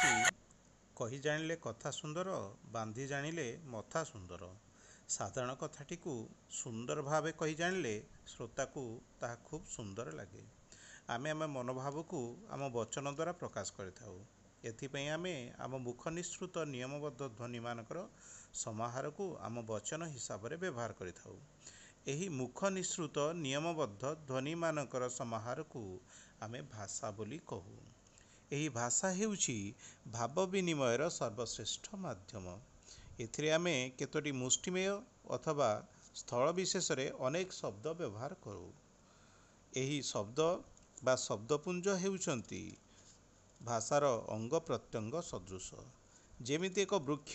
ହେଉଛି କହି ଜାଣିଲେ କଥା ସୁନ୍ଦର, ବାନ୍ଧି ଜାଣିଲେ ମଥା ସୁନ୍ଦର। ସାଧାରଣ କଥାଟିକୁ ସୁନ୍ଦର ଭାବେ କହି ଜାଣିଲେ ଶ୍ରୋତାକୁ ତାହା ଖୁବ୍ ସୁନ୍ଦର ଲାଗେ। ଆମେ ଆମ ମନୋଭାବକୁ ଆମ ବଚନ ଦ୍ୱାରା ପ୍ରକାଶ କରିଥାଉ। ଏଥିପାଇଁ ଆମେ ଆମ ମୁଖ ନିଃସୃତ ନିୟମବଦ୍ଧ ଧ୍ୱନିମାନଙ୍କର ସମାହାରକୁ ଆମ ବଚନ ହିସାବରେ ବ୍ୟବହାର କରିଥାଉ। ଏହି ମୁଖ ନିଃସୃତ ନିୟମବଦ୍ଧ ଧ୍ୱନିମାନଙ୍କର ସମାହାରକୁ ଆମେ ଭାଷା ବୋଲି କହୁ। ଏହି ଭାଷା ହେଉଛି ଭାବ ବିନିମୟର ସର୍ବଶ୍ରେଷ୍ଠ ମାଧ୍ୟମ। ଏଥିରେ ଆମେ କେତୋଟି ମୁଷ୍ଟିମେୟ ଅଥବା ସ୍ଥଳ ବିଶେଷରେ ଅନେକ ଶବ୍ଦ ବ୍ୟବହାର କରୁ। ଏହି ଶବ୍ଦ ବା ଶବ୍ଦପୁଞ୍ଜ ହେଉଛନ୍ତି ଭାଷାର ଅଙ୍ଗ ପ୍ରତ୍ୟଙ୍ଗ ସଦୃଶ। ଯେମିତି ଏକ ବୃକ୍ଷ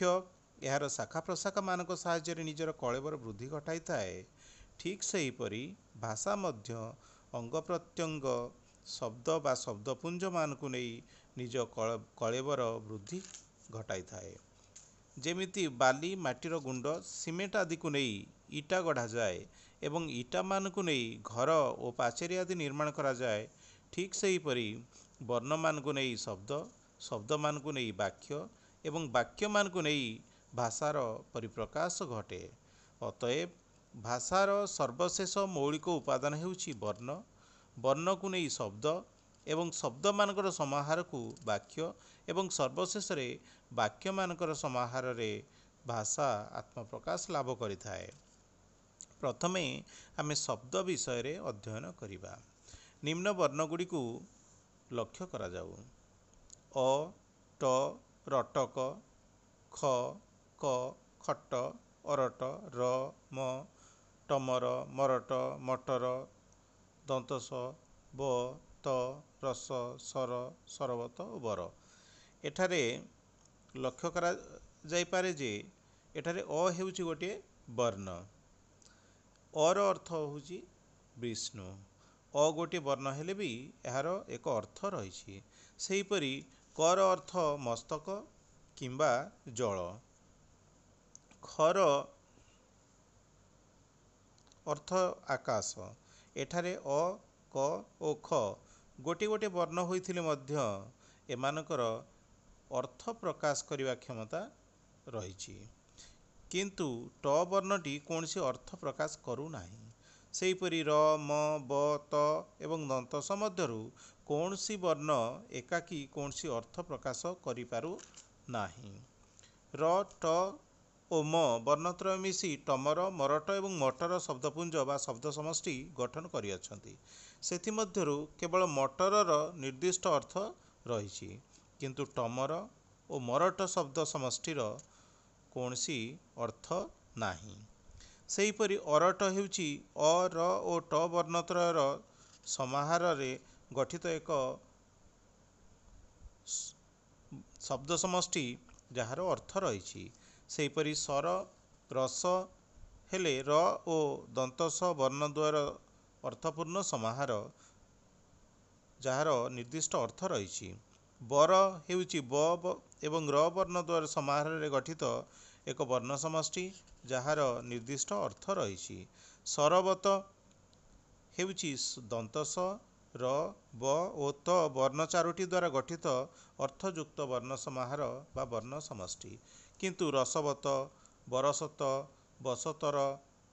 ଏହାର ଶାଖା ପ୍ରଶାଖାମାନଙ୍କ ସାହାଯ୍ୟରେ ନିଜର କଳେବର ବୃଦ୍ଧି ଘଟାଇଥାଏ, ଠିକ୍ ସେହିପରି ଭାଷା ମଧ୍ୟ ଅଙ୍ଗ ପ୍ରତ୍ୟଙ୍ଗ ଶବ୍ଦ ବା ଶବ୍ଦପୁଞ୍ଜମାନଙ୍କୁ ନେଇ ନିଜ କଳେବର ବୃଦ୍ଧି ଘଟାଇଥାଏ। ଯେମିତି ବାଲି, ମାଟିର ଗୁଣ୍ଡ, ସିମେଣ୍ଟ ଆଦିକୁ ନେଇ ଇଟା ଗଢ଼ାଯାଏ ଏବଂ ଇଟାମାନଙ୍କୁ ନେଇ ଘର ଓ ପାଚେରୀ ଆଦି ନିର୍ମାଣ କରାଯାଏ, ଠିକ୍ ସେହିପରି ବର୍ଣ୍ଣମାନଙ୍କୁ ନେଇ ଶବ୍ଦ, ଶବ୍ଦମାନଙ୍କୁ ନେଇ ବାକ୍ୟ ଏବଂ ବାକ୍ୟମାନଙ୍କୁ ନେଇ ଭାଷାର ପରିପ୍ରକାଶ ଘଟେ। ଅତଏବ ଭାଷାର ସର୍ବଶେଷ ମୌଳିକ ଉପାଦାନ ହେଉଛି ବର୍ଣ୍ଣ, ବର୍ଣ୍ଣକୁ ନେଇ ଶବ୍ଦ ଏବଂ ଶବ୍ଦମାନଙ୍କର ସମାହାରକୁ ବାକ୍ୟ ଏବଂ ସର୍ବଶେଷରେ ବାକ୍ୟମାନଙ୍କର ସମାହାରରେ ଭାଷା ଆତ୍ମପ୍ରକାଶ ଲାଭ କରିଥାଏ। ପ୍ରଥମେ ଆମେ ଶବ୍ଦ ବିଷୟରେ ଅଧ୍ୟୟନ କରିବା। ନିମ୍ନ ବର୍ଣ୍ଣଗୁଡ଼ିକୁ ଲକ୍ଷ୍ୟ କରାଯାଉ। ଅ, ଟ, ରଟକ, ଖ, କ, ଖଟ, ଅରଟ, ର, ମ, ଟମର, ମରଟ, ମଟର, ଦନ୍ତସ, ବ, ତ, ରସ, ସର, ସରବତ ଓ ବର। ଏଠାରେ ଲକ୍ଷ୍ୟ କରାଯାଇପାରେ ଯେ ଏଠାରେ ଅ ହେଉଛି ଗୋଟିଏ ବର୍ଣ୍ଣ। ଅର ଅର୍ଥ ହେଉଛି ବିଷ୍ଣୁ। ଅ ଗୋଟିଏ ବର୍ଣ୍ଣ ହେଲେ ବି ଏହାର ଏକ ଅର୍ଥ ରହିଛି। ସେହିପରି କର ଅର୍ଥ ମସ୍ତକ କିମ୍ବା ଜଳ। ଖର ଅର୍ଥ ଆକାଶ। ଏଠାରେ ଅ, କ ଓ ଖ ଗୋଟିଏ ଗୋଟିଏ ବର୍ଣ୍ଣ ହୋଇଥିଲେ ମଧ୍ୟ ଏମାନଙ୍କର ଅର୍ଥ ପ୍ରକାଶ କରିବା କ୍ଷମତା ରହିଛି। କିନ୍ତୁ ଟ ବର୍ଣ୍ଣଟି କୌଣସି ଅର୍ଥ ପ୍ରକାଶ କରୁନାହିଁ। ସେହିପରି ର, ମ, ବ, ତ ଏବଂ ଦନ୍ତସ ମଧ୍ୟରୁ କୌଣସି ବର୍ଣ୍ଣ ଏକାକୀ କୌଣସି ଅର୍ଥ ପ୍ରକାଶ କରିପାରୁ ନାହିଁ। ର, ଟ ଓ ମ ବର୍ଣ୍ଣତ୍ରୟ ମିଶି ଟମର, ମରଟ ଏବଂ ମଟର ଶବ୍ଦପୁଞ୍ଜ ବା ଶବ୍ଦ ସମଷ୍ଟି ଗଠନ କରିଅଛନ୍ତି। ସେଥିମଧ୍ୟରୁ କେବଳ ମଟରର ନିର୍ଦ୍ଦିଷ୍ଟ ଅର୍ଥ ରହିଛି, କିନ୍ତୁ ଟମର ଓ ମରଟ ଶବ୍ଦ ସମଷ୍ଟିର କୌଣସି ଅର୍ଥ ନାହିଁ। ସେହିପରି ଅରଟ ହେଉଛି ଅ, ର ଓ ଟ ବର୍ଣ୍ଣତ୍ରୟର ସମାହାରରେ ଗଠିତ ଏକ ଶବ୍ଦ ସମଷ୍ଟି ଯାହାର ଅର୍ଥ ରହିଛି। ସେହିପରି ସର, ରସ ହେଲେ ର ଓ ଦନ୍ତସ ବର୍ଣ୍ଣଦ୍ୱୟର ଅର୍ଥପୂର୍ଣ୍ଣ ସମାହାର ଯାହାର ନିର୍ଦ୍ଦିଷ୍ଟ ଅର୍ଥ ରହିଛି। ବର ହେଉଛି ବ ଏବଂ ର ବର୍ଣ୍ଣଦ୍ୱୟର ସମାହାରରେ ଗଠିତ ଏକ ବର୍ଣ୍ଣ ସମଷ୍ଟି ଯାହାର ନିର୍ଦ୍ଦିଷ୍ଟ ଅର୍ଥ ରହିଛି। ସରବତ ହେଉଛି ଦନ୍ତସ, ର, ବ ଓ ତ ବର୍ଣ୍ଣ ଚାରୋଟି ଦ୍ୱାରା ଗଠିତ ଅର୍ଥଯୁକ୍ତ ବର୍ଣ୍ଣ ସମାହାର ବା ବର୍ଣ୍ଣ ସମଷ୍ଟି। କିନ୍ତୁ ରସବତ, ବରସତ, ବସତର,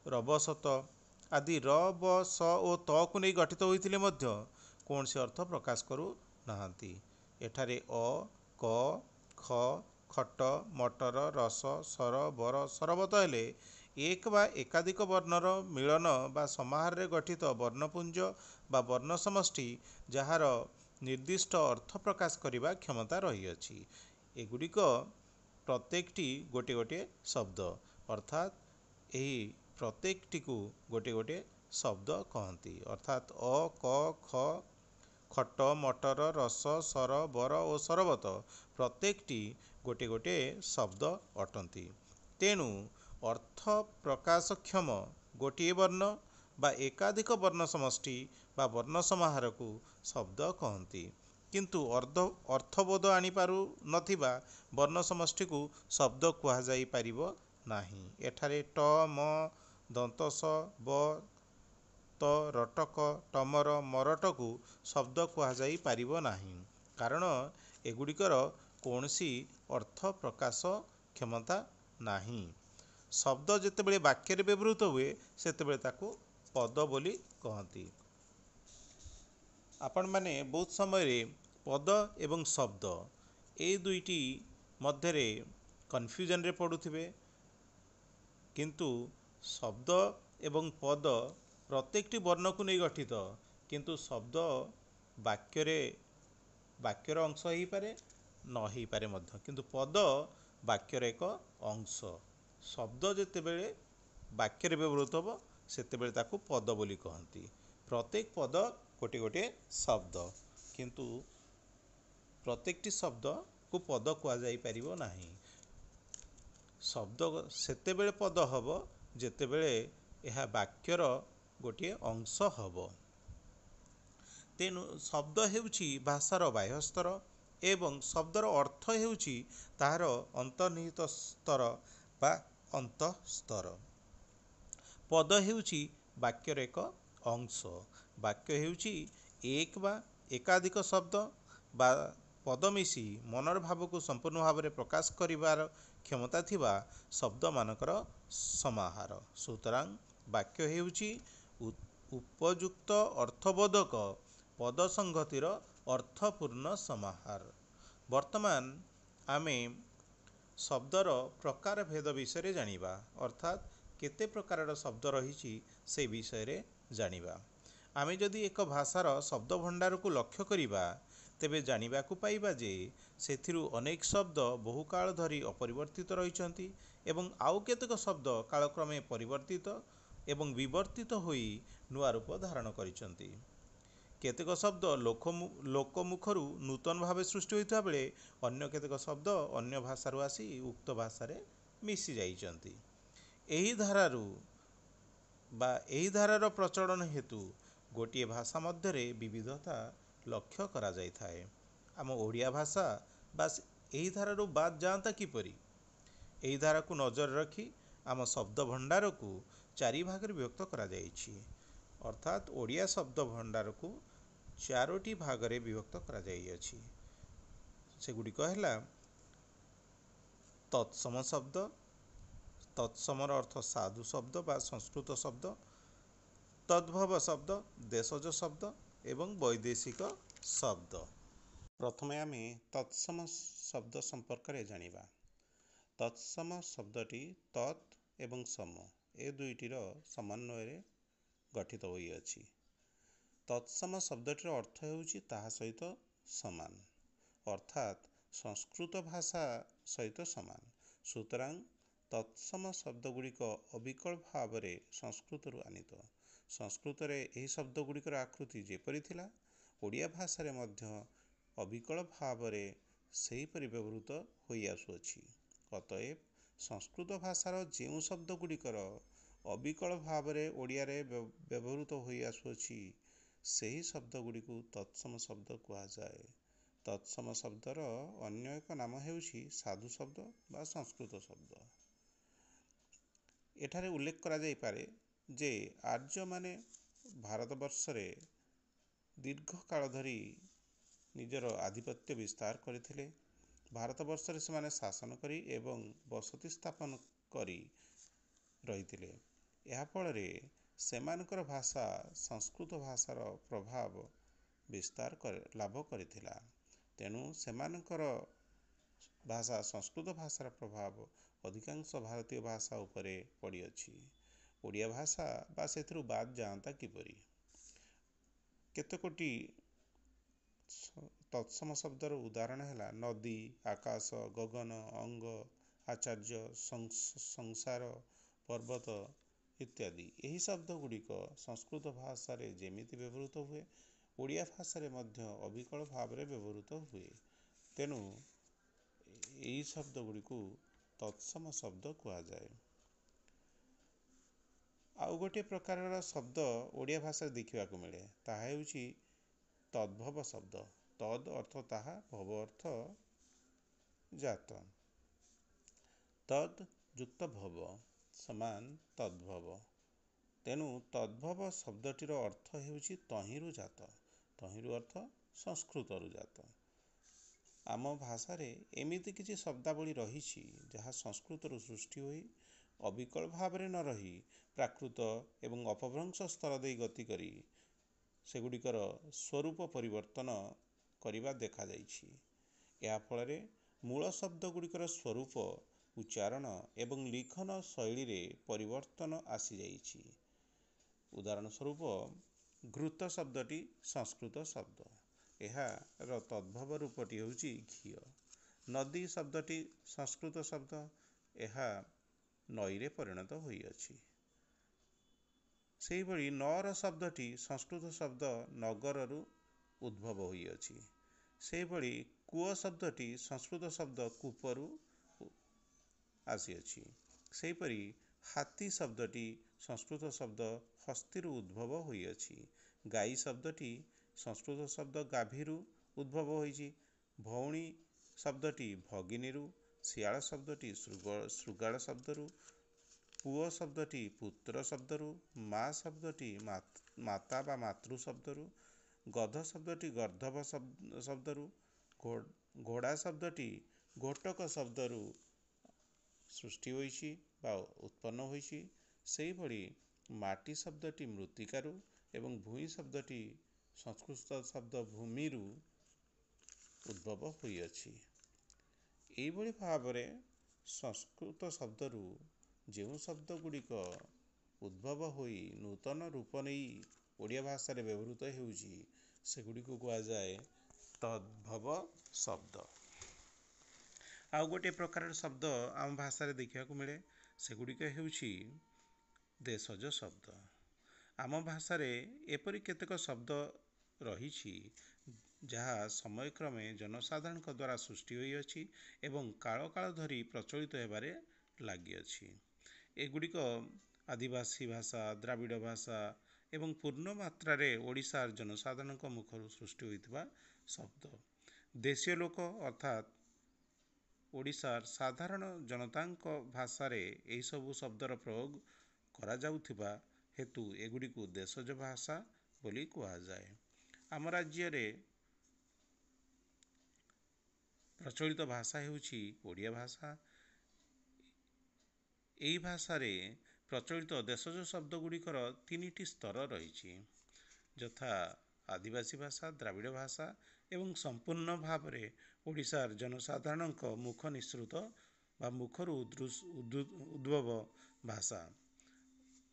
ରବସତ ଆଦି ର, ବ, ସ ଓ ତକୁ ନେଇ ଗଠିତ ହୋଇଥିଲେ ମଧ୍ୟ କୌଣସି ଅର୍ଥ ପ୍ରକାଶ କରୁନାହାନ୍ତି। ଏଠାରେ ଅ, କ, ଖ, ଖଟ, ମଟର, ରସ, ସର, ବର, ସରବତ ହେଲେ ଏକ ବା ଏକାଧିକ ବର୍ଣ୍ଣର ମିଳନ ବା ସମାହାରରେ ଗଠିତ ବର୍ଣ୍ଣପୁଞ୍ଜ ବା ବର୍ଣ୍ଣ ସମଷ୍ଟି ଯାହାର ନିର୍ଦ୍ଦିଷ୍ଟ ଅର୍ଥ ପ୍ରକାଶ କରିବା କ୍ଷମତା ରହିଅଛି। ଏଗୁଡ଼ିକ ପ୍ରତ୍ୟେକଟି ଗୋଟିଏ ଗୋଟିଏ ଶବ୍ଦ, ଅର୍ଥାତ୍ ଏହି ପ୍ରତ୍ୟେକଟିକୁ ଗୋଟିଏ ଗୋଟିଏ ଶବ୍ଦ କହନ୍ତି। ଅର୍ଥାତ୍ ଅ, କ, ଖ, ଖଟ, ମଟର, ରସ, ସର, ବର ଓ ସରବତ ପ୍ରତ୍ୟେକଟି ଗୋଟିଏ ଗୋଟିଏ ଶବ୍ଦ ଅଟନ୍ତି। ତେଣୁ ଅର୍ଥ ପ୍ରକାଶକ୍ଷମ ଗୋଟିଏ ବର୍ଣ୍ଣ ବା ଏକାଧିକ ବର୍ଣ୍ଣ ସମଷ୍ଟି ବା ବର୍ଣ୍ଣ ସମାହାରକୁ ଶବ୍ଦ କହନ୍ତି। କିନ୍ତୁ ଅର୍ଥବୋଧ ଆଣିପାରୁ ନଥିବା ବର୍ଣ୍ଣ ସମଷ୍ଟିକୁ ଶବ୍ଦ କୁହାଯାଇପାରିବ ନାହିଁ। ଏଠାରେ ଟ, ମ, ଦନ୍ତସ, ବ, ତ, ରଟକ, ଟମର, ମରଟକୁ ଶବ୍ଦ କୁହାଯାଇପାରିବ ନାହିଁ, କାରଣ ଏଗୁଡ଼ିକର କୌଣସି ଅର୍ଥ ପ୍ରକାଶ କ୍ଷମତା ନାହିଁ। ଶବ୍ଦ ଯେତେବେଳେ ବାକ୍ୟରେ ବ୍ୟବହୃତ ହୁଏ ସେତେବେଳେ ତାକୁ ପଦ ବୋଲି କହନ୍ତି। ଆପଣମାନେ ବହୁତ ସମୟରେ ପଦ ଏବଂ ଶବ୍ଦ ଏଇ ଦୁଇଟି ମଧ୍ୟରେ କନଫ୍ୟୁଜନରେ ପଡ଼ୁଥିବେ, କିନ୍ତୁ ଶବ୍ଦ ଏବଂ ପଦ ପ୍ରତ୍ୟେକଟି ବର୍ଣ୍ଣକୁ ନେଇ ଗଠିତ, କିନ୍ତୁ ଶବ୍ଦ ବାକ୍ୟର ଅଂଶ ହେଇପାରେ ନ ହେଇପାରେ ମଧ୍ୟ, କିନ୍ତୁ ପଦ ବାକ୍ୟର ଏକ ଅଂଶ। ଶବ୍ଦ ଯେତେବେଳେ ବାକ୍ୟରେ ବ୍ୟବହୃତ ହେବ ସେତେବେଳେ ତାକୁ ପଦ ବୋଲି କହନ୍ତି। ପ୍ରତ୍ୟେକ ପଦ ଗୋଟିଏ ଗୋଟିଏ ଶବ୍ଦ, କିନ୍ତୁ ପ୍ରତ୍ୟେକଟି ଶବ୍ଦକୁ ପଦ କୁହାଯାଇପାରିବ ନାହିଁ। ଶବ୍ଦ ସେତେବେଳେ ପଦ ହେବ ଯେତେବେଳେ ଏହା ବାକ୍ୟର ଗୋଟିଏ ଅଂଶ ହେବ। ତେଣୁ ଶବ୍ଦ ହେଉଛି ଭାଷାର ବାହ୍ୟସ୍ତର ଏବଂ ଶବ୍ଦର ଅର୍ଥ ହେଉଛି ତାହାର ଅନ୍ତର୍ନିହିତ ସ୍ତର ବା ଅନ୍ତଃସ୍ତର। ପଦ ହେଉଛି ବାକ୍ୟର ଏକ ଅଂଶ। ବାକ୍ୟ ହେଉଛି ଏକ ବା ଏକାଧିକ ଶବ୍ଦ ବା ପଦ ମିଶି ମନର ଭାବକୁ ସମ୍ପୂର୍ଣ୍ଣ ଭାବରେ ପ୍ରକାଶ କରିବାର କ୍ଷମତା ଥିବା ଶବ୍ଦମାନଙ୍କର ସମାହାର। ସୁତରାଂ ବାକ୍ୟ ହେଉଛି ଉପଯୁକ୍ତ ଅର୍ଥବୋଧକ ପଦ ସଂଗତିର ଅର୍ଥପୂର୍ଣ୍ଣ ସମାହାର। ବର୍ତ୍ତମାନ ଆମେ ଶବ୍ଦର ପ୍ରକାର ଭେଦ ବିଷୟରେ ଜାଣିବା, ଅର୍ଥାତ୍ କେତେ ପ୍ରକାରର ଶବ୍ଦ ରହିଛି ସେ ବିଷୟରେ ଜାଣିବା। ଆମେ ଯଦି ଏକ ଭାଷାର ଶବ୍ଦ ଭଣ୍ଡାରକୁ ଲକ୍ଷ୍ୟ କରିବା ତେବେ ଜାଣିବାକୁ ପାଇବା ଯେ ସେଥିରୁ ଅନେକ ଶବ୍ଦ ବହୁକାଳ ଧରି ଅପରିବର୍ତ୍ତିତ ରହିଛନ୍ତି ଏବଂ ଆଉ କେତେକ ଶବ୍ଦ କାଳକ୍ରମେ ପରିବର୍ତ୍ତିତ ଏବଂ ବିବର୍ତ୍ତିତ ହୋଇ ନୂଆ ରୂପ ଧାରଣ କରିଛନ୍ତି। କେତେକ ଶବ୍ଦ ଲୋକ ମୁଖରୁ ନୂତନ ଭାବେ ସୃଷ୍ଟି ହୋଇଥିବା ବେଳେ ଅନ୍ୟ କେତେକ ଶବ୍ଦ ଅନ୍ୟ ଭାଷାରୁ ଆସି ଉକ୍ତ ଭାଷାରେ ମିଶି ଯାଇଛନ୍ତି। ଏହି ଧାରାର ପ୍ରଚଳନ ହେତୁ ଗୋଟିଏ ଭାଷା ମଧ୍ୟରେ ବିବିଧତା ଲକ୍ଷ୍ୟ କରାଯାଇଥାଏ। ଆମ ଓଡ଼ିଆ ଭାଷା ବାସ୍ ଏହି ଧାରାରୁ ବାଦ୍ ଯାଆନ୍ତା କିପରି? ଏହି ଧାରାକୁ ନଜରରେ ରଖି ଆମ ଶବ୍ଦ ଭଣ୍ଡାରକୁ ଚାରି ଭାଗରେ ବିଭକ୍ତ କରାଯାଇଛି, ଅର୍ଥାତ୍ ଓଡ଼ିଆ ଶବ୍ଦ ଭଣ୍ଡାରକୁ ଚାରୋଟି ଭାଗରେ ବିଭକ୍ତ କରାଯାଇଅଛି। ସେଗୁଡ଼ିକ ହେଲା ତତ୍ସମ ଶବ୍ଦ, ତତ୍ସମର ଅର୍ଥ ସାଧୁ ଶବ୍ଦ ବା ସଂସ୍କୃତ ଶବ୍ଦ, ତଦ୍ଭବ ଶବ୍ଦ, ଦେଶଜ ଶବ୍ଦ ଏବଂ ବୈଦେଶିକ ଶବ୍ଦ। ପ୍ରଥମେ ଆମେ ତତ୍ସମ ଶବ୍ଦ ସମ୍ପର୍କରେ ଜାଣିବା। ତତ୍ସମ ଶବ୍ଦଟି ତତ୍ ଏବଂ ସମ ଏ ଦୁଇଟିର ସମନ୍ୱୟରେ ଗଠିତ ହୋଇଅଛି। ତତ୍ସମ ଶବ୍ଦଟିର ଅର୍ଥ ହେଉଛି ତାହା ସହିତ ସମାନ, ଅର୍ଥାତ୍ ସଂସ୍କୃତ ଭାଷା ସହିତ ସମାନ। ସୁତରାଂ ତତ୍ସମ ଶବ୍ଦଗୁଡ଼ିକ ଅବିକଳ ଭାବରେ ସଂସ୍କୃତରୁ ଆନିତ। ସଂସ୍କୃତରେ ଏହି ଶବ୍ଦଗୁଡ଼ିକର ଆକୃତି ଯେପରି ଥିଲା, ଓଡ଼ିଆ ଭାଷାରେ ମଧ୍ୟ ଅବିକଳ ଭାବରେ ସେହିପରି ବ୍ୟବହୃତ ହୋଇଆସୁଅଛି। ଅତଏବ ସଂସ୍କୃତ ଭାଷାର ଯେଉଁ ଶବ୍ଦଗୁଡ଼ିକର ଅବିକଳ ଭାବରେ ଓଡ଼ିଆରେ ବ୍ୟବହୃତ ହୋଇଆସୁଅଛି ସେହି ଶବ୍ଦଗୁଡ଼ିକୁ ତତ୍ସମ ଶବ୍ଦ କୁହାଯାଏ। ତତ୍ସମ ଶବ୍ଦର ଅନ୍ୟ ଏକ ନାମ ହେଉଛି ସାଧୁ ଶବ୍ଦ ବା ସଂସ୍କୃତ ଶବ୍ଦ। ଏଠାରେ ଉଲ୍ଲେଖ କରାଯାଇପାରେ ଯେ ଆର୍ଯ୍ୟମାନେ ଭାରତବର୍ଷରେ ଦୀର୍ଘ କାଳ ଧରି ନିଜର ଆଧିପତ୍ୟ ବିସ୍ତାର କରିଥିଲେ। ଭାରତବର୍ଷରେ ସେମାନେ ଶାସନ କରି ଏବଂ ବସତି ସ୍ଥାପନ କରି ରହିଥିଲେ। ଏହା ଫଳରେ ସେମାନଙ୍କର ଭାଷା ସଂସ୍କୃତ ଭାଷାର ପ୍ରଭାବ ବିସ୍ତାର ଲାଭ କରିଥିଲା। ତେଣୁ ସେମାନଙ୍କର ଭାଷା ସଂସ୍କୃତ ଭାଷାର ପ୍ରଭାବ ଅଧିକାଂଶ ଭାରତୀୟ ଭାଷା ଉପରେ ପଡ଼ିଅଛି। ଓଡ଼ିଆ ଭାଷା ବା ସେଥିରୁ ବାଦ୍ ଯାଆନ୍ତା କିପରି? କେତେକଟି ତତ୍ସମ ଶବ୍ଦର ଉଦାହରଣ ହେଲା ନଦୀ, ଆକାଶ, ଗଗନ, ଅଙ୍ଗ, ଆଚାର୍ଯ୍ୟ, ସଂସାର, ପର୍ବତ ଇତ୍ୟାଦି। ଏହି ଶବ୍ଦଗୁଡ଼ିକ ସଂସ୍କୃତ ଭାଷାରେ ଯେମିତି ବ୍ୟବହୃତ ହୁଏ ଓଡ଼ିଆ ଭାଷାରେ ମଧ୍ୟ ଅବିକଳ ଭାବରେ ବ୍ୟବହୃତ ହୁଏ। ତେଣୁ ଏହି ଶବ୍ଦଗୁଡ଼ିକୁ ତତ୍ସମ ଶବ୍ଦ କୁହାଯାଏ। ଆଉ ଗୋଟିଏ ପ୍ରକାରର ଶବ୍ଦ ଓଡ଼ିଆ ଭାଷାରେ ଦେଖିବାକୁ ମିଳେ, ତାହା ହେଉଛି ତଦ୍ଭବ ଶବ୍ଦ। ତଦ୍ ଅର୍ଥ ତାହା, ଭବ ଅର୍ଥ ଜାତ। ତଦ୍ ଯୁକ୍ତ ଭବ ସମାନ ତଦ୍ଭବ। ତେଣୁ ତଦ୍ଭବ ଶବ୍ଦଟିର ଅର୍ଥ ହେଉଛି ତହିଁରୁ ଜାତ। ତହିଁରୁ ଅର୍ଥ ସଂସ୍କୃତରୁ ଜାତ। ଆମ ଭାଷାରେ ଏମିତି କିଛି ଶବ୍ଦାବଳୀ ରହିଛି ଯାହା ସଂସ୍କୃତରୁ ସୃଷ୍ଟି ହୋଇ ଅବିକଳ ଭାବରେ ନ ରହି ପ୍ରାକୃତ ଏବଂ ଅପଭ୍ରଂଶ ସ୍ତର ଦେଇ ଗତି କରି ସେଗୁଡ଼ିକର ସ୍ୱରୂପ ପରିବର୍ତ୍ତନ କରିବା ଦେଖାଯାଇଛି। ଏହା ଫଳରେ ମୂଳ ଶବ୍ଦଗୁଡ଼ିକର ସ୍ୱରୂପ, ଉଚ୍ଚାରଣ ଏବଂ ଲିଖନ ଶୈଳୀରେ ପରିବର୍ତ୍ତନ ଆସିଯାଇଛି। ଉଦାହରଣ ସ୍ୱରୂପ ଘୃତ ଶବ୍ଦଟି ସଂସ୍କୃତ ଶବ୍ଦ। ଏହାର ତଦ୍ଭବ ରୂପଟି ହେଉଛି ଘିଅ। ନଦୀ ଶବ୍ଦଟି ସଂସ୍କୃତ ଶବ୍ଦ। ଏହା ନଈରେ ପରିଣତ ହୋଇଅଛି। ସେହିଭଳି ନଅର ଶବ୍ଦଟି ସଂସ୍କୃତ ଶବ୍ଦ ନଗରରୁ ଉଦ୍ଭବ ହୋଇଅଛି। ସେହିଭଳି କୂଅ ଶବ୍ଦଟି ସଂସ୍କୃତ ଶବ୍ଦ କୂପରୁ ଆସିଅଛି। ସେହିପରି ହାତୀ ଶବ୍ଦଟି ସଂସ୍କୃତ ଶବ୍ଦ ହସ୍ତୀରୁ ଉଦ୍ଭବ ହୋଇଅଛି। ଗାଈ ଶବ୍ଦଟି ସଂସ୍କୃତ ଶବ୍ଦ ଗାଭୀରୁ ଉଦ୍ଭବ ହୋଇଛି। ଭଉଣୀ ଶବ୍ଦଟି ଭଗିନୀରୁ, ଶିଆଳ ଶବ୍ଦଟି ଶୃଗାଳ ଶବ୍ଦରୁ, ପୁଅ ଶବ୍ଦଟି ପୁତ୍ର ଶବ୍ଦରୁ, ମା ଶବ୍ଦଟି ମାତା ବା ମାତୃ ଶବ୍ଦରୁ, ଗଧ ଶବ୍ଦଟି ଗର୍ଦ୍ଧବ ଶବ୍ଦରୁ, ଘୋଡ଼ା ଶବ୍ଦଟି ଘୋଟକ ଶବ୍ଦରୁ ସୃଷ୍ଟି ହୋଇଛି ବା ଉତ୍ପନ୍ନ ହୋଇଛି। ସେହିଭଳି ମାଟି ଶବ୍ଦଟି ମୃତ୍ତିକାରୁ ଏବଂ ଭୂଇଁ ଶବ୍ଦଟି ସଂସ୍କୃତ ଶବ୍ଦ ଭୂମିରୁ ଉଦ୍ଭବ ହୋଇଅଛି। ଏହିଭଳି ଭାବରେ ସଂସ୍କୃତ ଶବ୍ଦରୁ ଯେଉଁ ଶବ୍ଦଗୁଡ଼ିକ ଉଦ୍ଭବ ହୋଇ ନୂତନ ରୂପ ନେଇ ଓଡ଼ିଆ ଭାଷାରେ ବ୍ୟବହୃତ ହେଉଛି ସେଗୁଡ଼ିକୁ କୁହାଯାଏ ତଦ୍ଭବ ଶବ୍ଦ। ଆଉ ଗୋଟିଏ ପ୍ରକାରର ଶବ୍ଦ ଆମ ଭାଷାରେ ଦେଖିବାକୁ ମିଳେ, ସେଗୁଡ଼ିକ ହେଉଛି ଦେଶଜ ଶବ୍ଦ। ଆମ ଭାଷାରେ ଏପରି କେତେକ ଶବ୍ଦ ରହିଛି ଯାହା ସମୟକ୍ରମେ ଜନସାଧାରଣଙ୍କ ଦ୍ୱାରା ସୃଷ୍ଟି ହୋଇଅଛି ଏବଂ କାଳ କାଳ ଧରି ପ୍ରଚଳିତ ହେବାରେ ଲାଗିଅଛି। ଏଗୁଡ଼ିକ ଆଦିବାସୀ ଭାଷା, ଦ୍ରାବିଡ଼ ଭାଷା ଏବଂ ପୂର୍ଣ୍ଣ ମାତ୍ରାରେ ଓଡ଼ିଶାର ଜନସାଧାରଣଙ୍କ ମୁଖରୁ ସୃଷ୍ଟି ହୋଇଥିବା ଶବ୍ଦ। ଦେଶୀୟ ଲୋକ ଅର୍ଥାତ୍ ଓଡ଼ିଶାର ସାଧାରଣ ଜନତାଙ୍କ ଭାଷାରେ ଏହିସବୁ ଶବ୍ଦର ପ୍ରୟୋଗ କରାଯାଉଥିବା ହେତୁ ଏଗୁଡ଼ିକୁ ଦେଶଜ ଭାଷା ବୋଲି କୁହାଯାଏ। ଆମ ରାଜ୍ୟରେ ପ୍ରଚଳିତ ଭାଷା ହେଉଛି ଓଡ଼ିଆ ଭାଷା। ଏହି ଭାଷାରେ ପ୍ରଚଳିତ ଦେଶଜ ଶବ୍ଦଗୁଡ଼ିକର ତିନିଟି ସ୍ତର ରହିଛି, ଯଥା ଆଦିବାସୀ ଭାଷା, ଦ୍ରାବିଡ଼ ଭାଷା ଏବଂ ସମ୍ପୂର୍ଣ୍ଣ ଭାବରେ ଓଡ଼ିଶାର ଜନସାଧାରଣଙ୍କ ମୁଖ ନିଃସୃତ ବା ମୁଖରୁ ଉଦ୍ଭବ ଭାଷା।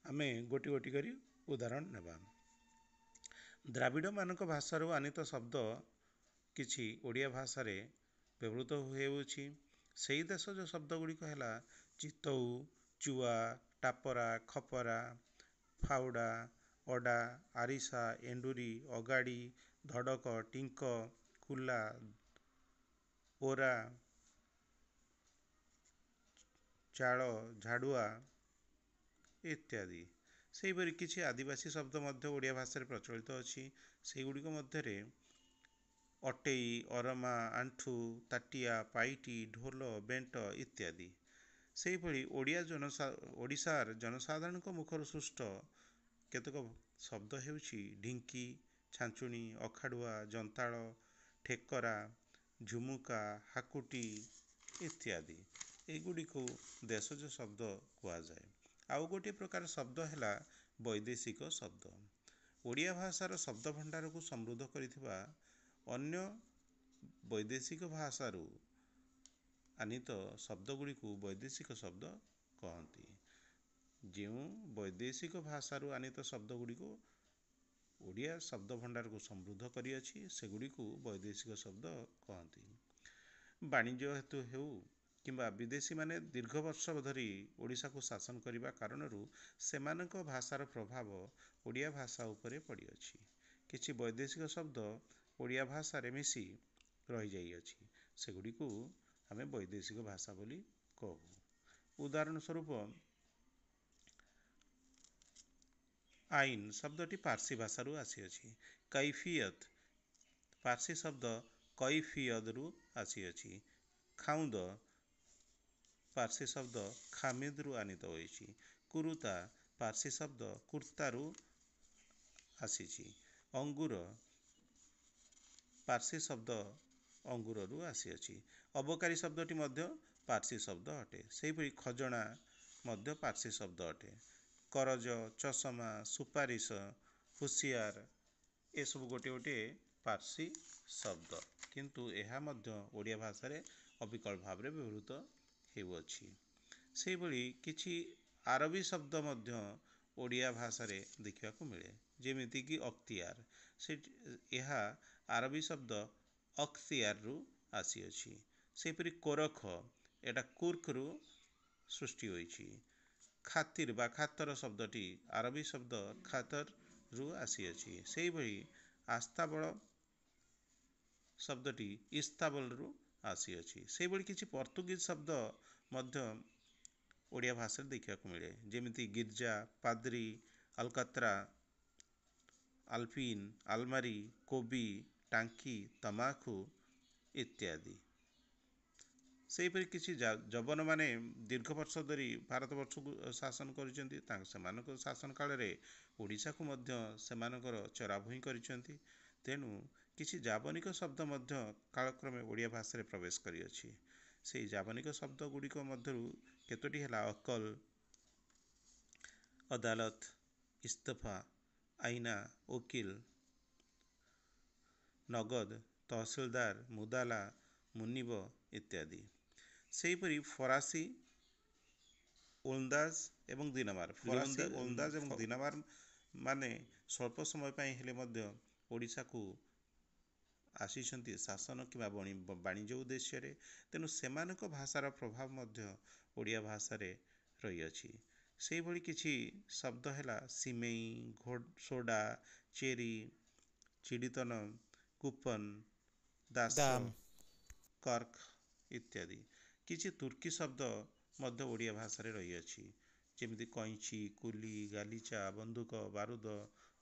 ଆମେ ଗୋଟି ଗୋଟି କରି ଉଦାହରଣ ନେବା। ଦ୍ରାବିଡ଼ମାନଙ୍କ ଭାଷାରୁ ଆନୀତ ଶବ୍ଦ କିଛି ଓଡ଼ିଆ ଭାଷାରେ ବ୍ୟବହୃତ ହେଉଅଛି। ସେହି ଦେଶଜ ଶବ୍ଦଗୁଡ଼ିକ ହେଲା ଚିତଉ, ଚୁଆ, ଟାପରା, ଖପରା, ଫାଉଡ଼ା, ଅଡ଼ା, ଆରିସା, ଏଣ୍ଡୁରି, ଅଗାଡ଼ି, ଧଡ଼କ, ଟିଙ୍କ, କୁଲା, ଓରା, ଚାଳ, ଝାଡ଼ୁଆ ଇତ୍ୟାଦି। ସେହିପରି କିଛି ଆଦିବାସୀ ଶବ୍ଦ ମଧ୍ୟ ଓଡ଼ିଆ ଭାଷାରେ ପ୍ରଚଳିତ ଅଛି। ସେଗୁଡ଼ିକ ମଧ୍ୟରେ ଅଟେଇ, ଅରମା, ଆଣ୍ଠୁ, ତାଟିଆ, ପାଇଟି, ଢୋଲ, ବେଣ୍ଟ ଇତ୍ୟାଦି। ସେହିଭଳି ଓଡ଼ିଶାର ଜନସାଧାରଣଙ୍କ ମୁଖରୁ ସୃଷ୍ଟ କେତେକ ଶବ୍ଦ ହେଉଛି ଢିଙ୍କି, ଛାଞ୍ଚୁଣୀ, ଅଖାଡ଼ୁଆ, ଜନ୍ତାଳ, ଠେକରା, ଝୁମୁକା, ହାକୁଟି ଇତ୍ୟାଦି। ଏଗୁଡ଼ିକୁ ଦେଶଜ ଶବ୍ଦ କୁହାଯାଏ। ଆଉ ଗୋଟିଏ ପ୍ରକାର ଶବ୍ଦ ହେଲା ବୈଦେଶିକ ଶବ୍ଦ। ଓଡ଼ିଆ ଭାଷାର ଶବ୍ଦ ଭଣ୍ଡାରକୁ ସମୃଦ୍ଧ କରିଥିବା ଅନ୍ୟ ବୈଦେଶିକ ଭାଷାରୁ ଆନୀତ ଶବ୍ଦଗୁଡ଼ିକୁ ବୈଦେଶିକ ଶବ୍ଦ କହନ୍ତି। ଯେଉଁ ବୈଦେଶିକ ଭାଷାରୁ ଆନୀତ ଶବ୍ଦଗୁଡ଼ିକୁ ଓଡ଼ିଆ ଶବ୍ଦ ଭଣ୍ଡାରକୁ ସମୃଦ୍ଧ କରିଅଛି ସେଗୁଡ଼ିକୁ ବୈଦେଶିକ ଶବ୍ଦ କହନ୍ତି। ବାଣିଜ୍ୟ ହେତୁ ହେଉ କିମ୍ବା ବିଦେଶୀମାନେ ଦୀର୍ଘ ବର୍ଷ ଧରି ଓଡ଼ିଶାକୁ ଶାସନ କରିବା କାରଣରୁ ସେମାନଙ୍କ ଭାଷାର ପ୍ରଭାବ ଓଡ଼ିଆ ଭାଷା ଉପରେ ପଡ଼ିଅଛି। କିଛି ବୈଦେଶିକ ଶବ୍ଦ ଓଡ଼ିଆ ଭାଷାରେ ମିଶି ରହିଯାଇଅଛି, ସେଗୁଡ଼ିକୁ ଆମେ ବୈଦେଶିକ ଭାଷା ବୋଲି କହୁ। ଉଦାହରଣ ସ୍ୱରୂପ ଆଇନ ଶବ୍ଦଟି ପାର୍ସୀ ଭାଷାରୁ ଆସିଅଛି। କୈଫିୟତ ପାର୍ସୀ ଶବ୍ଦ କୈଫିୟତରୁ ଆସିଅଛି। ଖାଉନ୍ଦ ପାର୍ସୀ ଶବ୍ଦ ଖାମିଦରୁ ଆନୀତ ହୋଇଛି। କୁରୁତା ପାର୍ସୀ ଶବ୍ଦ କୁର୍ତ୍ତାରୁ ଆସିଛି। ଅଙ୍ଗୁର ପାର୍ସୀ ଶବ୍ଦ ଅଙ୍ଗୁରରୁ ଆସିଅଛି। ଅବକାରୀ ଶବ୍ଦଟି ମଧ୍ୟ ପାର୍ସୀ ଶବ୍ଦ ଅଟେ। ସେହିପରି ଖଜଣା ମଧ୍ୟ ପାର୍ସୀ ଶବ୍ଦ ଅଟେ। କରଜ, ଚଷମା, ସୁପାରିଶ, ହୁସିଆର ଏସବୁ ଗୋଟିଏ ଗୋଟିଏ ପାର୍ସୀ ଶବ୍ଦ, କିନ୍ତୁ ଏହା ମଧ୍ୟ ଓଡ଼ିଆ ଭାଷାରେ ଅବିକଳ ଭାବରେ ବ୍ୟବହୃତ ହେଉଅଛି। ସେହିଭଳି କିଛି ଆରବୀ ଶବ୍ଦ ମଧ୍ୟ ଓଡ଼ିଆ ଭାଷାରେ ଦେଖିବାକୁ ମିଳେ, ଯେମିତିକି ଅକ୍ତିଆର। ଏହା ଆରବୀ ଶବ୍ଦ ଅକ୍ତିଆରରୁ ଆସିଅଛି। ସେହିପରି କୋରଖ, ଏଟା କୁର୍କରୁ ସୃଷ୍ଟି ହୋଇଛି। ଖାତିର ବା ଖାତର ଶବ୍ଦଟି ଆରବୀ ଶବ୍ଦ ଖାତରରୁ ଆସିଅଛି। ସେହିଭଳି ଆସ୍ତାବଳ ଶବ୍ଦଟି ଇସ୍ତାବଲରୁ ଆସିଅଛି। ସେହିଭଳି କିଛି ପର୍ତ୍ତୁଗୀଜ ଶବ୍ଦ ମଧ୍ୟ ଓଡ଼ିଆ ଭାଷାରେ ଦେଖିବାକୁ ମିଳେ, ଯେମିତି ଗିର୍ଜା, ପାଦ୍ରୀ, ଆଲକାତ୍ରା, ଆଲପିନ, ଆଲମାରୀ, କୋବି, ଟାଙ୍କି, ତମାଖୁ ଇତ୍ୟାଦି। ସେହିପରି କିଛି ଯବନମାନେ ଦୀର୍ଘ ବର୍ଷ ଧରି ଭାରତବର୍ଷକୁ ଶାସନ କରିଛନ୍ତି। ସେମାନଙ୍କ ଶାସନ କାଳରେ ଓଡ଼ିଶାକୁ ମଧ୍ୟ ସେମାନଙ୍କର ଚରାଭୂଇଁ କରିଛନ୍ତି। ତେଣୁ କିଛି ଜାବନିକ ଶବ୍ଦ ମଧ୍ୟ କାଳକ୍ରମେ ଓଡ଼ିଆ ଭାଷାରେ ପ୍ରବେଶ କରିଅଛି। ସେହି ଜାବନିକ ଶବ୍ଦ ଗୁଡ଼ିକ ମଧ୍ୟରୁ କେତୋଟି ହେଲା ଅକଲ, ଅଦାଲତ, ଇସ୍ତଫା, ଆଇନା, ଓକିଲ, ନଗଦ, ତହସିଲଦାର, ମୁଦାଲା, ମୁନିବ ଇତ୍ୟାଦି। ସେହିପରି ଫରାସୀ, ଓଲନ୍ଦାଜ ଏବଂ ଦିନମାର। ଫରାସୀ, ଓଲନ୍ଦାଜ ଏବଂ ଦିନମାର ମାନେ ସ୍ୱଳ୍ପ ସମୟ ପାଇଁ ହେଲେ ମଧ୍ୟ ଓଡ଼ିଶାକୁ ଆସିଛନ୍ତି ଶାସନ କିମ୍ବା ବାଣିଜ୍ୟ ଉଦ୍ଦେଶ୍ୟରେ। ତେଣୁ ସେମାନଙ୍କ ଭାଷାର ପ୍ରଭାବ ମଧ୍ୟ ଓଡ଼ିଆ ଭାଷାରେ ରହିଅଛି। ସେହିଭଳି କିଛି ଶବ୍ଦ ହେଲା ସିମେଇ, ସୋଡ଼ା, ଚେରି, ଚିଡ଼ିତନ, କୁପନ, ଦାସ, କର୍କ ଇତ୍ୟାଦି। କିଛି ତୁର୍କୀ ଶବ୍ଦ ମଧ୍ୟ ଓଡ଼ିଆ ଭାଷାରେ ରହିଅଛି, ଯେମିତି କଇଁଚି, କୁଲି, ଗାଲିଚା, ବନ୍ଧୁକ, ବାରୁଦ,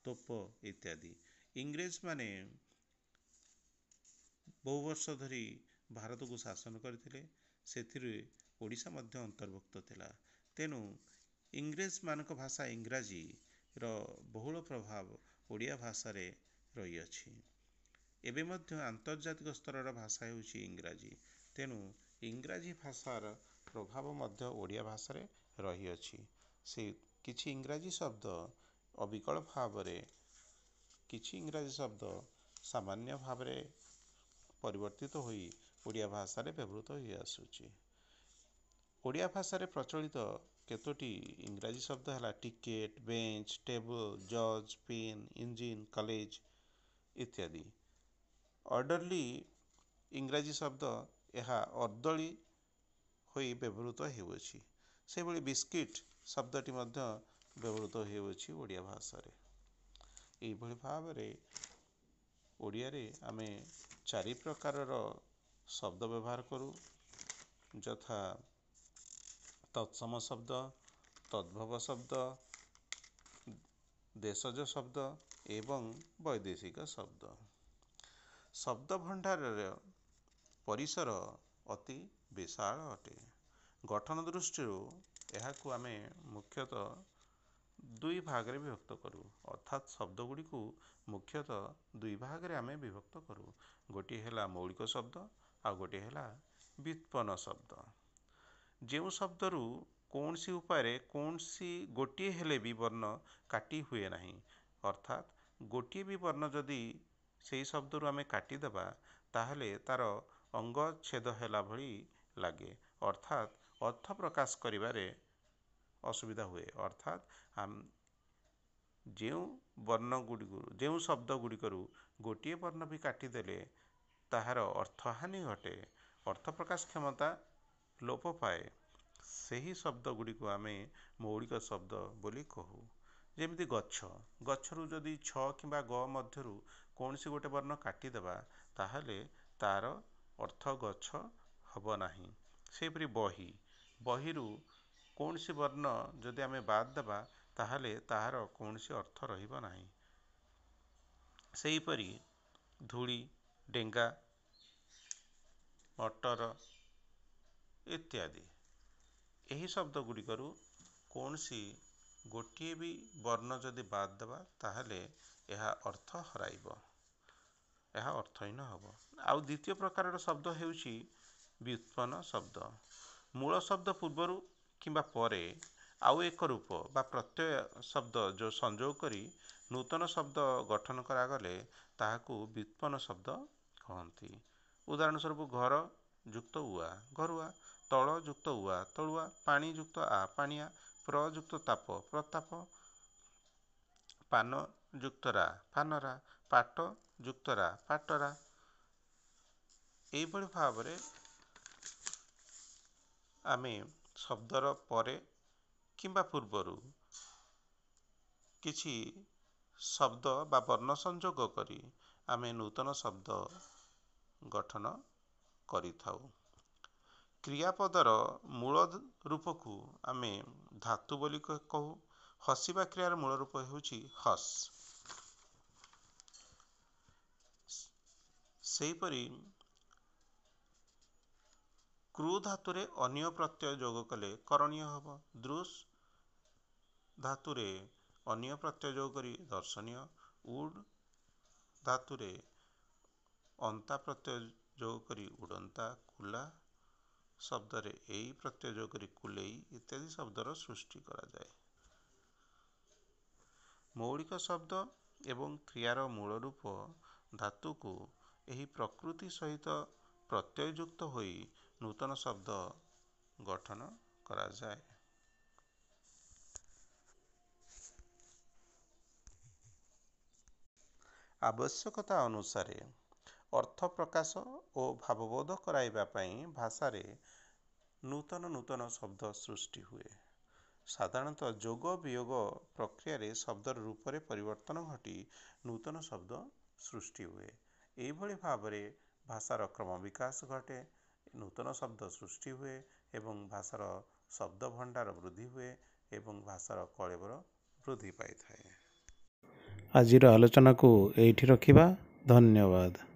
ତୋପ ଇତ୍ୟାଦି। ଇଂରେଜମାନେ ବହୁ ବର୍ଷ ଧରି ଭାରତକୁ ଶାସନ କରିଥିଲେ, ସେଥିରେ ଓଡ଼ିଶା ମଧ୍ୟ ଅନ୍ତର୍ଭୁକ୍ତ ଥିଲା। ତେଣୁ ଇଂରେଜମାନଙ୍କ ଭାଷା ଇଂରାଜୀର ବହୁଳ ପ୍ରଭାବ ଓଡ଼ିଆ ଭାଷାରେ ରହିଅଛି। ଏବେ ମଧ୍ୟ ଆନ୍ତର୍ଜାତିକ ସ୍ତରର ଭାଷା ହେଉଛି ଇଂରାଜୀ। ତେଣୁ ଇଂରାଜୀ ଭାଷାର ପ୍ରଭାବ ମଧ୍ୟ ଓଡ଼ିଆ ଭାଷାରେ ରହିଅଛି। ସେ କିଛି ଇଂରାଜୀ ଶବ୍ଦ ଅବିକଳ ଭାବରେ, କିଛି ଇଂରାଜୀ ଶବ୍ଦ ସାମାନ୍ୟ ଭାବରେ ପରିବର୍ତ୍ତିତ ହୋଇ ଓଡ଼ିଆ ଭାଷାରେ ବ୍ୟବହୃତ ହୋଇ ଆସୁଛି। ଓଡ଼ିଆ ଭାଷାରେ ପ୍ରଚଳିତ କେତୋଟି ଇଂରାଜୀ ଶବ୍ଦ ହେଲା ଟିକେଟ, ବେଞ୍ଚ, ଟେବୁଲ, ଜଜ୍, ପେନ୍, ଇଞ୍ଜିନ, କଲେଜ ଇତ୍ୟାଦି। ଅର୍ଡରଲି ଇଂରାଜୀ ଶବ୍ଦ, ଏହା ଅର୍ଦ୍ଦଳି ହୋଇ ବ୍ୟବହୃତ ହେଉଅଛି। ସେହିଭଳି ବିସ୍କିଟ୍ ଶବ୍ଦଟି ମଧ୍ୟ ବ୍ୟବହୃତ ହେଉଅଛି ଓଡ଼ିଆ ଭାଷାରେ। ଏହିଭଳି ଭାବରେ ଓଡ଼ିଆରେ ଆମେ ଚାରି ପ୍ରକାରର ଶବ୍ଦ ବ୍ୟବହାର କରୁ, ଯଥା ତତ୍ସମ ଶବ୍ଦ, ତଦ୍ଭବ ଶବ୍ଦ, ଦେଶଜ ଶବ୍ଦ ଏବଂ ବୈଦେଶିକ ଶବ୍ଦ। ଶବ୍ଦ ଭଣ୍ଡାରର ପରିସର ଅତି ବିଶାଳ ଅଟେ। ଗଠନ ଦୃଷ୍ଟିରୁ ଏହାକୁ ଆମେ ମୁଖ୍ୟତଃ ଦୁଇ ଭାଗରେ ବିଭକ୍ତ କରୁ, ଅର୍ଥାତ୍ ଶବ୍ଦ ଗୁଡ଼ିକୁ ମୁଖ୍ୟତଃ ଦୁଇ ଭାଗରେ ଆମେ ବିଭକ୍ତ କରୁ। ଗୋଟିଏ ହେଲା ମୌଳିକ ଶବ୍ଦ, ଆଉ ଗୋଟିଏ ହେଲା ବ୍ୟୁତ୍ପନ୍ନ ଶବ୍ଦ। ଯେଉଁ ଶବ୍ଦରୁ କୌଣସି ଉପାୟରେ କୌଣସି ଗୋଟିଏ ହେଲେ ବି ବର୍ଣ୍ଣ କାଟି ହୁଏ ନାହିଁ, ଅର୍ଥାତ୍ ଗୋଟିଏ ବି ବର୍ଣ୍ଣ ଯଦି ସେହି ଶବ୍ଦରୁ ଆମେ କାଟିଦେବା, ତାହେଲେ ତାର ଅଙ୍ଗ ଛେଦ ହେଲା ଭଳି ଲାଗେ, ଅର୍ଥାତ୍ ଅର୍ଥ ପ୍ରକାଶ କରିବାରେ ଅସୁବିଧା ହୁଏ। ଅର୍ଥାତ୍ ଯେଉଁ ଶବ୍ଦ ଗୁଡ଼ିକରୁ ଗୋଟିଏ ବର୍ଣ୍ଣ ବି କାଟିଦେଲେ ତାହାର ଅର୍ଥହାନି ଘଟେ, ଅର୍ଥ ପ୍ରକାଶ କ୍ଷମତା ଲୋପ ପାଏ, ସେହି ଶବ୍ଦ ଗୁଡ଼ିକୁ ଆମେ ମୌଳିକ ଶବ୍ଦ ବୋଲି କହୁ। ଯେମିତି ଗଛ, ଗଛରୁ ଯଦି ଛ କିମ୍ବା ଗ ମଧ୍ୟରୁ କୌଣସି ଗୋଟେ ବର୍ଣ୍ଣ କାଟିଦେବା, ତାହେଲେ ତାର ଅର୍ଥ ଗଛ ହେବ ନାହିଁ। ସେହିପରି ବହି, ବହିରୁ କୌଣସି ବର୍ଣ୍ଣ ଯଦି ଆମେ ବାଦ୍ ଦେବା, ତାହେଲେ ତାହାର କୌଣସି ଅର୍ଥ ରହିବ ନାହିଁ। ସେହିପରି ଧୂଳି, ଡେଙ୍ଗା, ମଟର ଇତ୍ୟାଦି। ଏହି ଶବ୍ଦ ଗୁଡ଼ିକରୁ କୌଣସି ଗୋଟିଏ ବି ବର୍ଣ୍ଣ ଯଦି ବାଦ୍ ଦେବା, ତାହେଲେ ଏହା ଅର୍ଥ ହରାଇବ। ଏହା ଅର୍ଥହୀନ ହେବ। ଆଉ ଦ୍ୱିତୀୟ ପ୍ରକାରର ଶବ୍ଦ ହେଉଛି ବ୍ୟୁତ୍ପନ୍ନ ଶବ୍ଦ। ମୂଳ ଶବ୍ଦ ପୂର୍ବରୁ କିମ୍ବା ପରେ ଆଉ ଏକ ରୂପ ବା ପ୍ରତ୍ୟୟ ଶବ୍ଦ ଯେଉଁ ସଂଯୋଗ କରି ନୂତନ ଶବ୍ଦ ଗଠନ କରାଗଲେ ତାହାକୁ ବ୍ୟୁତ୍ପନ୍ନ ଶବ୍ଦ କହନ୍ତି। ଉଦାହରଣ ସ୍ୱରୂପ ଘର ଯୁକ୍ତ ଉଆ ଘରୁଆ, ତଳ ଯୁକ୍ତ ଉଆ ତଳୁଆ, ପାଣି ଯୁକ୍ତ ଆ ପାଣିଆ, ପ୍ର ଯୁକ୍ତ ତାପ ପ୍ରତାପ, ପାନ ଯୁକ୍ତ ରା ପାନରା, ପାଟ ଯୁକ୍ତ ରା ପାଟରା। ଏଇଭଳି ଭାବରେ ଆମେ ଶବ୍ଦର ପରେ କିମ୍ବା ପୂର୍ବରୁ କିଛି ଶବ୍ଦ ବା ବର୍ଣ୍ଣ ସଂଯୋଗ କରି ଆମେ ନୂତନ ଶବ୍ଦ ଗଠନ କରିଥାଉ। କ୍ରିୟାପଦର ମୂଳ ରୂପକୁ ଆମେ ଧାତୁ ବୋଲି କହୁ। ହସିବା କ୍ରିୟାର ମୂଳ ରୂପ ହେଉଛି ହସ୍। ସେହିପରି କ୍ରୁ ଧାତୁରେ ଅନୀୟ ପ୍ରତ୍ୟୟ ଯୋଗ କଲେ କରଣୀୟ ହେବ। ଦୃଶ୍ ଧାତୁରେ ଅନୀୟ ପ୍ରତ୍ୟୟ ଯୋଗ କରି ଦର୍ଶନୀୟ। ଉଡ୍ ଧାତୁରେ ଅନ୍ତା ପ୍ରତ୍ୟୟ ଯୋଗ କରି ଉଡ଼ନ୍ତା। କୁଲା ଶବ୍ଦରେ ଏଇ ପ୍ରତ୍ୟୟ ଯୋଗ କରି କୁଲେଇ ଇତ୍ୟାଦି ଶବ୍ଦର ସୃଷ୍ଟି କରାଯାଏ। ମୌଳିକ ଶବ୍ଦ ଏବଂ କ୍ରିୟାର ମୂଳ ରୂପ ଧାତୁକୁ ଏହି ପ୍ରକୃତି ସହିତ ପ୍ରତ୍ୟୟଯୁକ୍ତ ହୋଇ ନୂତନ ଶବ୍ଦ ଗଠନ କରାଯାଏ। ଆବଶ୍ୟକତା ଅନୁସାରେ ଅର୍ଥ ପ୍ରକାଶ ଓ ଭାବବୋଧ କରାଇବା ପାଇଁ ଭାଷାରେ ନୂତନ ଶବ୍ଦ ସୃଷ୍ଟି ହୁଏ। ସାଧାରଣତଃ ଯୋଗ ବିୟୋଗ ପ୍ରକ୍ରିୟାରେ ଶବ୍ଦର ରୂପରେ ପରିବର୍ତ୍ତନ ଘଟି ନୂତନ ଶବ୍ଦ ସୃଷ୍ଟି ହୁଏ। ଏହିଭଳି ଭାବରେ ଭାଷାର କ୍ରମ ବିକାଶ ଘଟେ, ନୂତନ ଶବ୍ଦ ସୃଷ୍ଟି ହୁଏ ଏବଂ ଭାଷାର ଶବ୍ଦ ଭଣ୍ଡାର ବୃଦ୍ଧି ହୁଏ ଏବଂ ଭାଷାର କଳେବର ବୃଦ୍ଧି ପାଇଥାଏ। ଆଜିର ଆଲୋଚନାକୁ ଏଇଠି ରଖିବା। ଧନ୍ୟବାଦ।